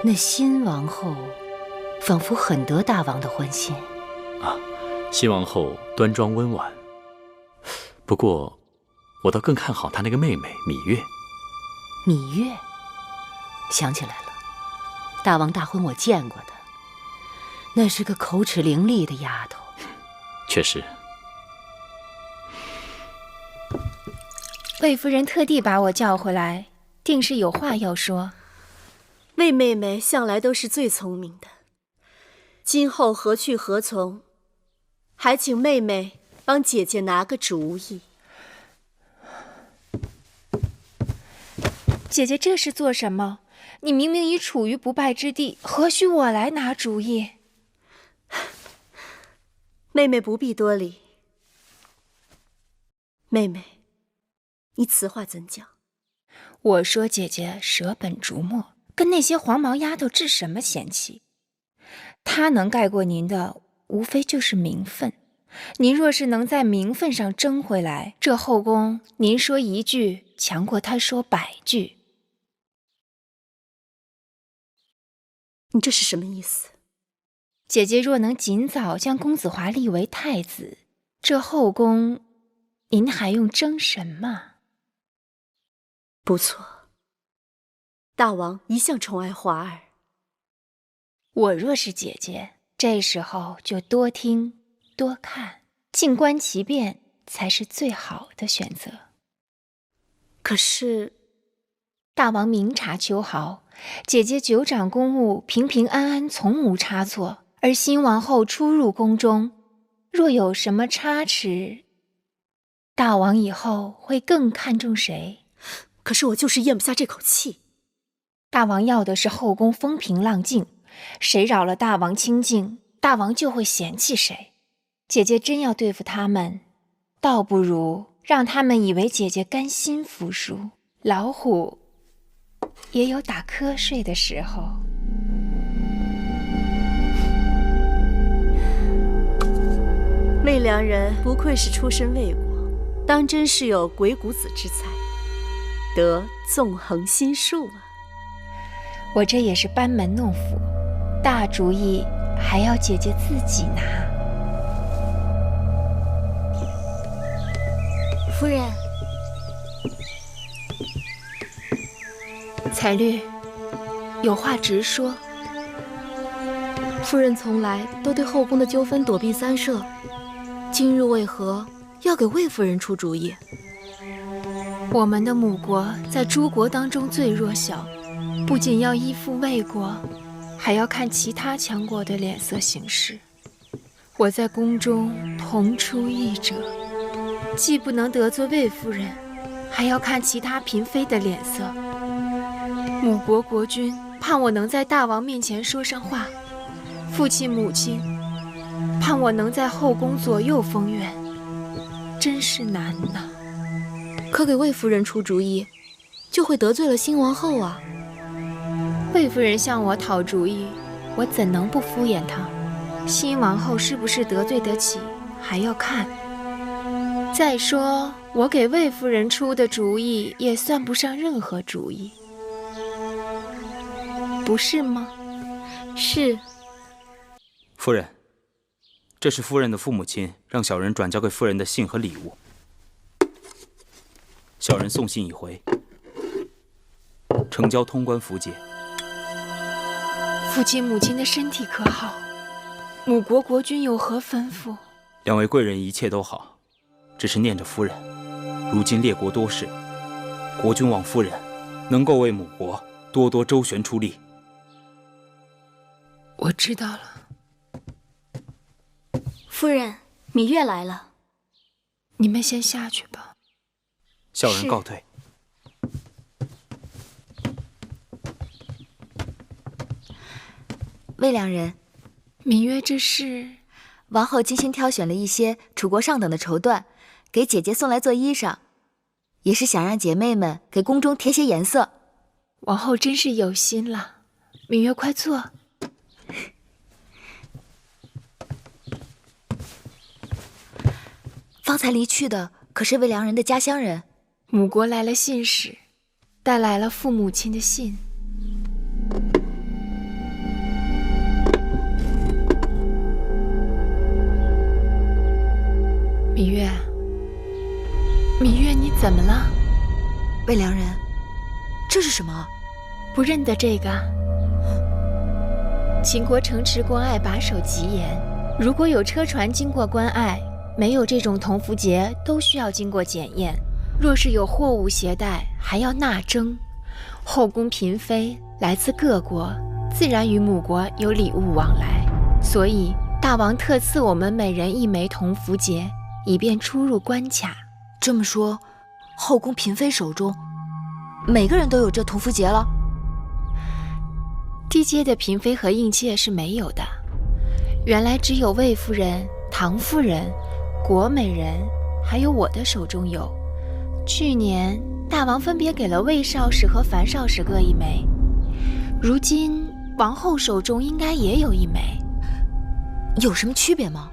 那新王后仿佛很得大王的欢心啊。新王后端庄温婉，不过我倒更看好她那个妹妹芈月。芈月，想起来了，大王大婚我见过的，那是个口齿伶俐的丫头。确实。魏夫人特地把我叫回来，定是有话要说。魏妹妹向来都是最聪明的，今后何去何从，还请妹妹帮姐姐拿个主意。姐姐这是做什么？你明明已处于不败之地，何须我来拿主意？妹妹不必多礼。妹妹，你此话怎讲？我说姐姐舍本逐末，跟那些黄毛丫头置什么嫌弃？她能盖过您的，无非就是名分。您若是能在名分上争回来，这后宫您说一句，强过她说100句。你这是什么意思？姐姐若能尽早将公子华立为太子，这后宫您还用争什么？不错，大王一向宠爱华儿。我若是姐姐，这时候就多听多看，静观其变才是最好的选择。可是，大王明察秋毫，姐姐久掌公务，平平安安，从无差错。而新王后初入宫中，若有什么差池，大王以后会更看重谁？可是我就是咽不下这口气。大王要的是后宫风平浪静，谁扰了大王清静，大王就会嫌弃谁。姐姐真要对付他们，倒不如让他们以为姐姐甘心服输。老虎也有打瞌睡的时候。魏良人不愧是出身魏国，当真是有鬼谷子之才，得纵横心术啊！我这也是班门弄斧，大主意还要姐姐自己拿。夫人，彩绿，有话直说。夫人从来都对后宫的纠纷躲避三舍，今日为何要给魏夫人出主意？我们的母国在诸国当中最弱小，不仅要依附魏国，还要看其他强国的脸色行事。我在宫中同出一辙，既不能得罪魏夫人，还要看其他嫔妃的脸色。母国国君盼我能在大王面前说上话，父亲母亲盼我能在后宫左右逢源，真是难呐。可给魏夫人出主意，就会得罪了新王后啊。魏夫人向我讨主意，我怎能不敷衍她？新王后是不是得罪得起，还要看。再说，我给魏夫人出的主意也算不上任何主意，不是吗？是。夫人，这是夫人的父母亲让小人转交给夫人的信和礼物。小人送信已回，呈交通关符节。父亲母亲的身体可好？母国国君有何吩咐？两位贵人一切都好，只是念着夫人，如今列国多事，国君望夫人能够为母国多多周旋出力。我知道了。夫人，芈月来了。你们先下去吧。小人告退。魏良人，芈月这是？王后精心挑选了一些楚国上等的绸缎，给姐姐送来做衣裳，也是想让姐妹们给宫中添些颜色。王后真是有心了，芈月快坐。方才离去的可是魏良人的家乡人。母国来了信使，带来了父母亲的信。芈月，芈月，你怎么了？魏良人，这是什么？不认得这个？秦国城池关隘把守极严，如果有车船经过关隘，没有这种铜符节，都需要经过检验。若是有货物携带，还要纳征。后宫嫔妃来自各国，自然与母国有礼物往来，所以大王特赐我们每人1枚铜符节，以便出入关卡。这么说，后宫嫔妃手中每个人都有这铜符节了？低阶的嫔妃和应妾是没有的，原来只有魏夫人、唐夫人、国美人，还有我的手中有。去年大王分别给了魏少使和樊少使各1枚，如今王后手中应该也有1枚。有什么区别吗？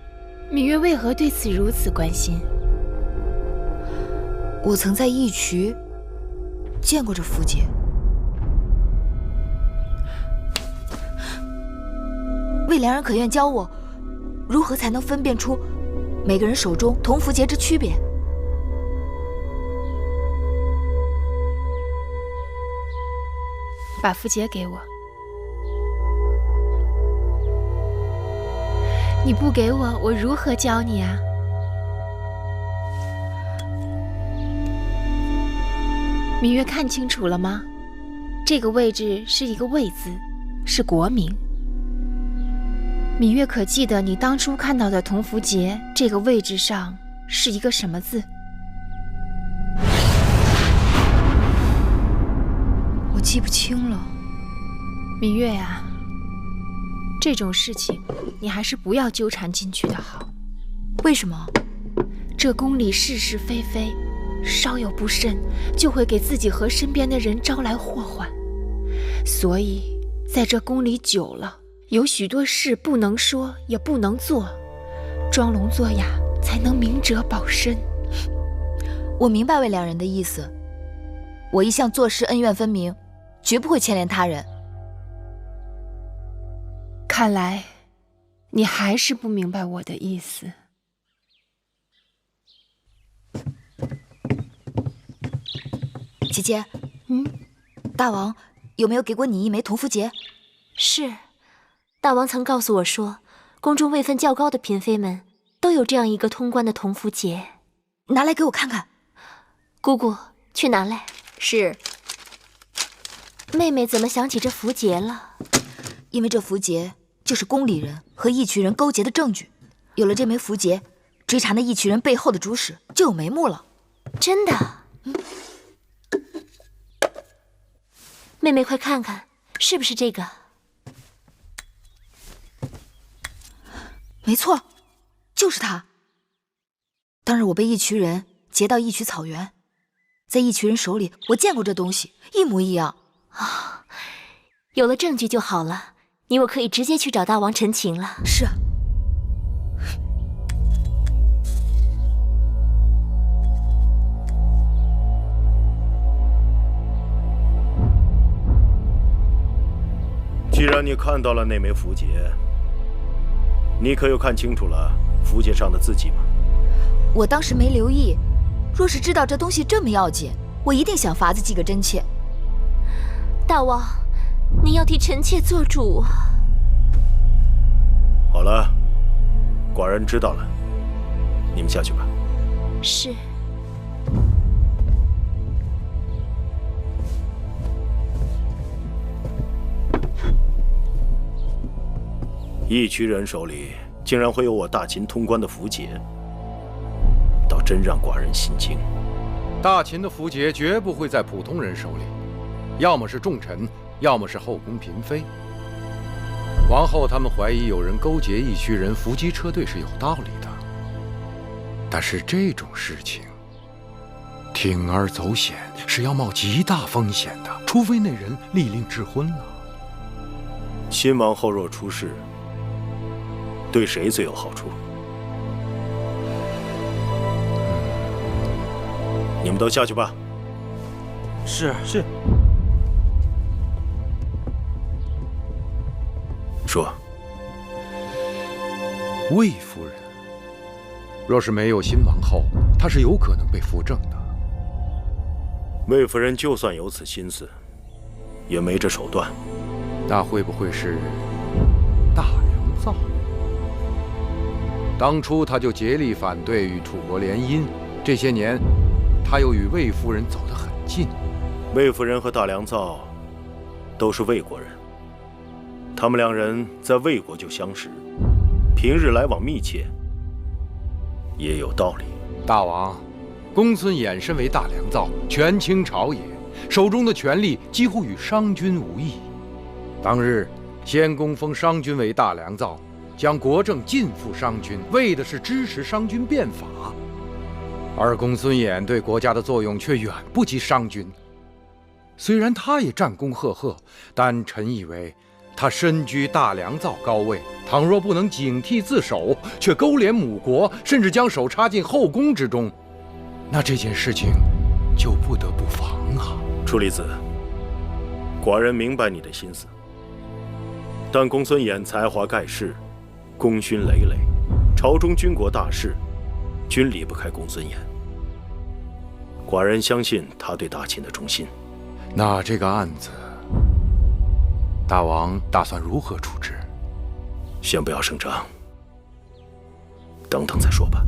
芈月为何对此如此关心？我曾在义渠见过这符节。魏良人可愿教我，如何才能分辨出每个人手中铜符节之区别？把符节给我。你不给我，我如何教你啊？芈月看清楚了吗？这个位置是一个魏字，是国名。芈月可记得你当初看到的同福节这个位置上是一个什么字？我记不清了。芈月呀，这种事情你还是不要纠缠进去的好。为什么？这宫里是是非非，稍有不慎就会给自己和身边的人招来祸患。所以在这宫里久了，有许多事不能说也不能做，装聋作哑才能明哲保身。我明白魏良人的意思，我一向做事恩怨分明，绝不会牵连他人。看来你还是不明白我的意思。姐姐，大王有没有给过你一枚同福节？是，大王曾告诉我说，宫中位分较高的嫔妃们都有这样一个通关的同福节。拿来给我看看。姑姑，去拿来。是。妹妹怎么想起这符节了？因为这符节就是宫里人和义渠人勾结的证据。有了这枚符节，追查那义渠人背后的主使就有眉目了。真的？妹妹快看看，是不是这个？没错，就是他。当日我被义渠人劫到义渠草原，在义渠人手里，我见过这东西，一模一样。啊，有了证据就好了，你我可以直接去找大王陈情了。是。既然你看到了那枚符节，你可有看清楚了符节上的字迹吗？我当时没留意，若是知道这东西这么要紧，我一定想法子记个真切。大王，您要替臣妾做主啊！好了，寡人知道了，你们下去吧。是。义渠人手里竟然会有我大秦通关的符节，倒真让寡人心惊。大秦的符节绝不会在普通人手里，要么是重臣，要么是后宫嫔妃。王后他们怀疑有人勾结义渠人伏击车队是有道理的，但是这种事情铤而走险是要冒极大风险的，除非那人立令智昏了。新王后若出事，对谁最有好处？你们都下去吧。是。说。魏夫人，若是没有新王后，她是有可能被扶正的。魏夫人就算有此心思，也没这手段。那会不会是大良造？当初他就竭力反对与楚国联姻，这些年他又与魏夫人走得很近。魏夫人和大良造都是魏国人，他们两人在魏国就相识，平日来往密切，也有道理。大王，公孙衍身为大良造，权倾朝野，手中的权力几乎与商君无异。当日先公封商君为大良造，将国政尽付商君，为的是支持商君变法。而公孙衍对国家的作用却远不及商君。虽然他也战功赫赫，但臣以为他身居大良造高位，倘若不能警惕自守，却勾连母国，甚至将手插进后宫之中，那这件事情就不得不防啊。楚离子，寡人明白你的心思，但公孙衍才华盖世，功勋累累，朝中军国大事，均离不开公孙衍。寡人相信他对大秦的忠心。那这个案子，大王打算如何处置？先不要声张，等等再说吧。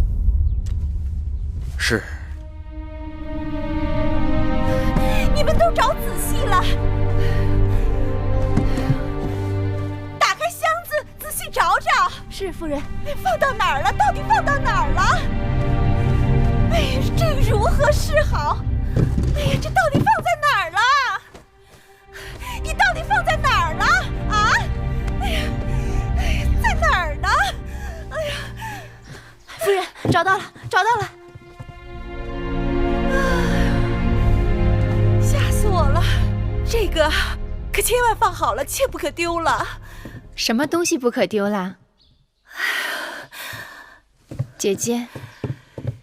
是。你们都找仔细了，打开箱子，仔细找找。是夫人。放到哪儿了？到底放到哪儿了？哎呀，这如何是好？哎呀，这到底放在哪儿了？你到底放在哪儿了？啊？哎呀，在哪儿呢？哎呀，夫人，找到了，找到了。吓死我了！这个可千万放好了，切不可丢了。什么东西不可丢啦？姐姐，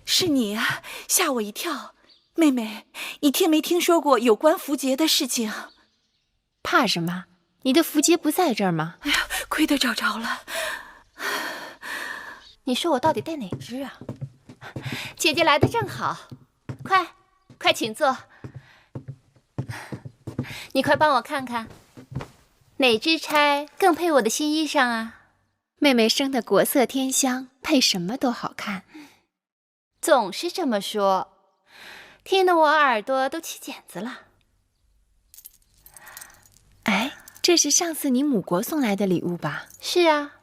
是你啊，吓我一跳。妹妹，你听没听说过有关符节的事情？怕什么？你的符节不在这儿吗？哎呀，亏得找着了。你说我到底带哪只啊？姐姐来的正好，快请坐。你快帮我看看，哪只钗更配我的新衣裳啊？妹妹生的国色天香，配什么都好看。总是这么说，听得我耳朵都起茧子了。哎，这是上次你母国送来的礼物吧？是啊，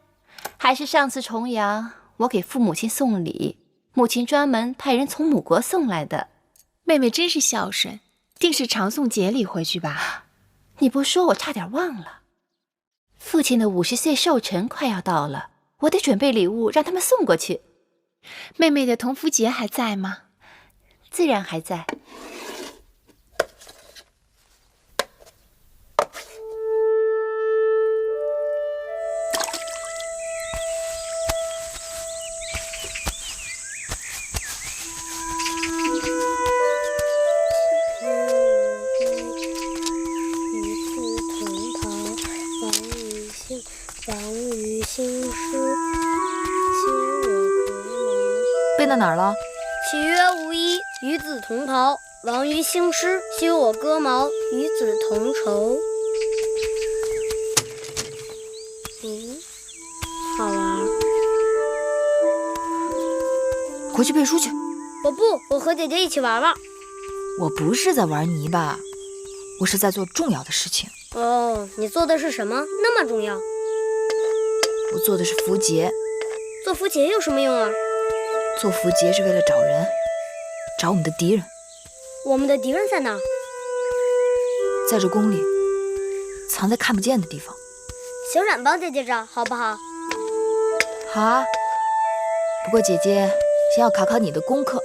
还是上次重阳我给父母亲送礼，母亲专门派人从母国送来的。妹妹真是孝顺，定是常送节礼回去吧？你不说我差点忘了，父亲的50岁寿辰快要到了，我得准备礼物让他们送过去。妹妹的铜符节还在吗？自然还在。背到哪儿了？岂曰无衣，与子同袍。王于兴师，修我戈矛，与子同酬。好玩。回去背书去。我不，我和姐姐一起玩玩。我不是在玩泥巴，我是在做重要的事情。哦，你做的是什么？那么重要？我做的是符节。做符节有什么用啊？做符节是为了找人，找我们的敌人。我们的敌人在哪？在这宫里，藏在看不见的地方。小冉帮姐姐找，好不好？好啊。不过姐姐先要考考你的功课。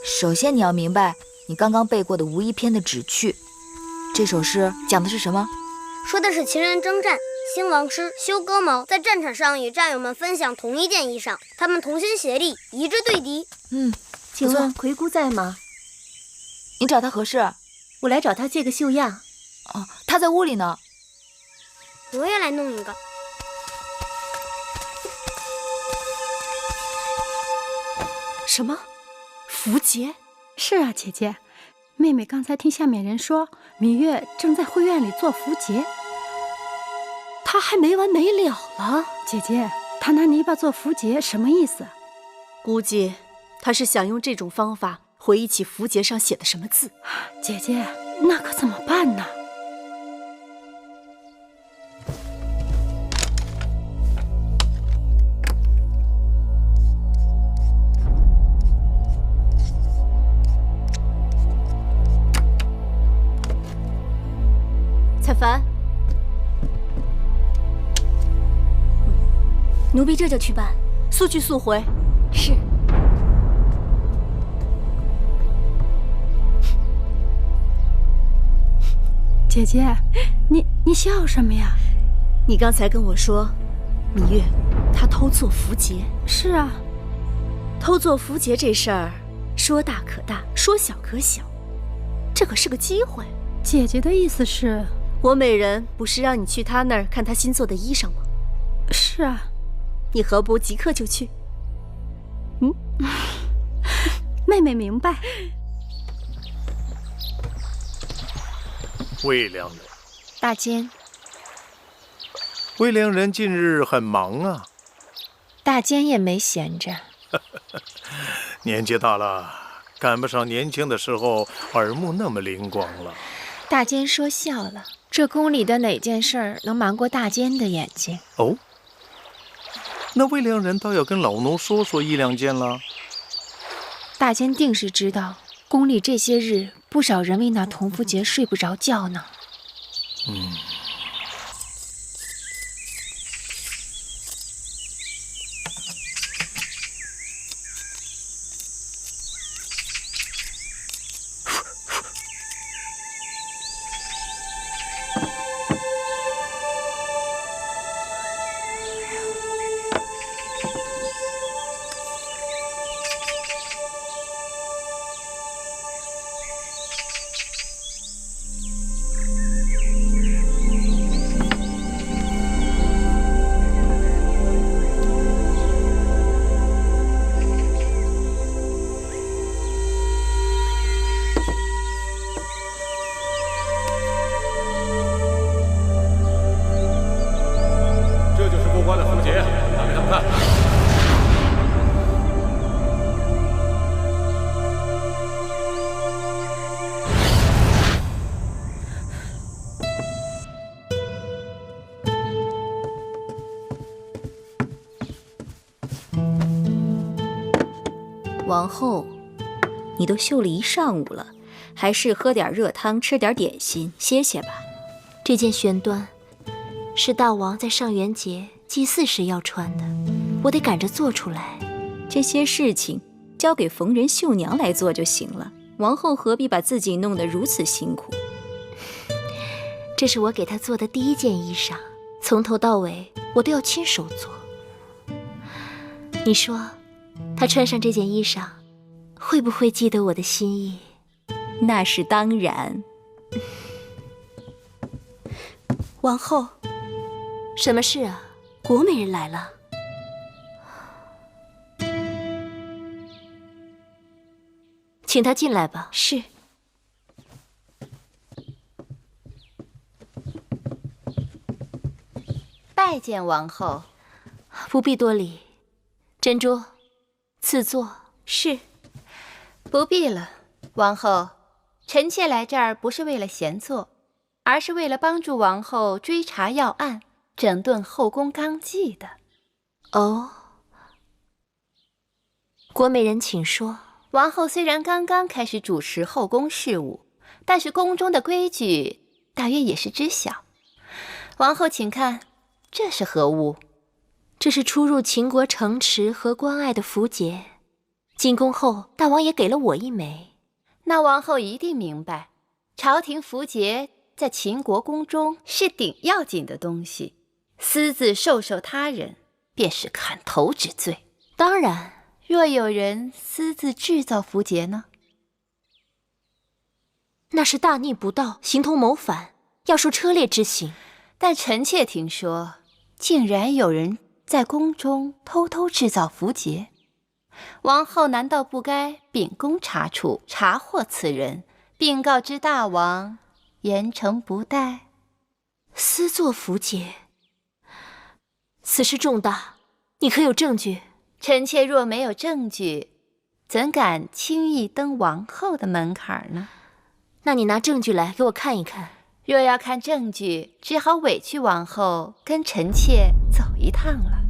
首先你要明白你刚刚背过的《无衣篇》的旨趣。这首诗讲的是什么？说的是秦人征战，兴王师，修戈矛，在战场上与战友们分享同一件衣裳，他们同心协力，一致对敌。请问魁姑在吗？你找他何事？我来找他借个绣样。哦，他在屋里呢。我也来弄一个。什么？符节？是啊，姐姐。妹妹刚才听下面人说，芈月正在会院里做符节。她还没完没了了。姐姐，她拿泥巴做符节什么意思？估计她是想用这种方法回忆起符节上写的什么字。姐姐，那可怎么办呢？采凡，奴婢这就去办。速去速回。是。姐姐，你笑什么呀？你刚才跟我说，芈月她偷做符节。是啊，偷做符节这事儿，说大可大，说小可小，这可是个机会。姐姐的意思是？我美人不是让你去她那儿看她新做的衣裳吗？是啊，你何不即刻就去？妹妹明白。魏良人，大监，魏良人近日很忙啊。大坚也没闲着。年纪大了，赶不上年轻的时候耳目那么灵光了。大坚说笑了，这宫里的哪件事儿能瞒过大坚的眼睛？哦，那魏良人倒要跟老奴说说一两件了。大坚定是知道，宫里这些日不少人为那同福节睡不着觉呢。王后，你都绣了一上午了，还是喝点热汤，吃点点心，歇歇吧。这件玄缎是大王在上元节祭祀时要穿的，我得赶着做出来。这些事情交给缝人绣娘来做就行了，王后何必把自己弄得如此辛苦？这是我给她做的第一件衣裳，从头到尾我都要亲手做。你说，她穿上这件衣裳，会不会记得我的心意？那是当然。王后，什么事啊？国美人来了。请她进来吧。是。拜见王后。不必多礼。珍珠，赐座。是。不必了，王后。臣妾来这儿不是为了闲坐，而是为了帮助王后追查要案，整顿后宫纲纪的。哦，国美人请说。王后虽然刚刚开始主持后宫事务，但是宫中的规矩大约也是知晓。王后请看，这是何物？这是出入秦国城池和关隘的符节，进宫后大王也给了我一枚。那王后一定明白，朝廷符节在秦国宫中是顶要紧的东西，私自授受他人便是砍头之罪。当然，若有人私自制造符节呢？那是大逆不道，形同谋反，要受车裂之刑。但臣妾听说，竟然有人在宫中偷偷制造符节。王后难道不该秉公查处，查获此人，并告知大王，严惩不贷？私作符节，此事重大，你可有证据？臣妾若没有证据，怎敢轻易登王后的门槛呢？那你拿证据来给我看一看。若要看证据，只好委屈王后跟臣妾走一趟了。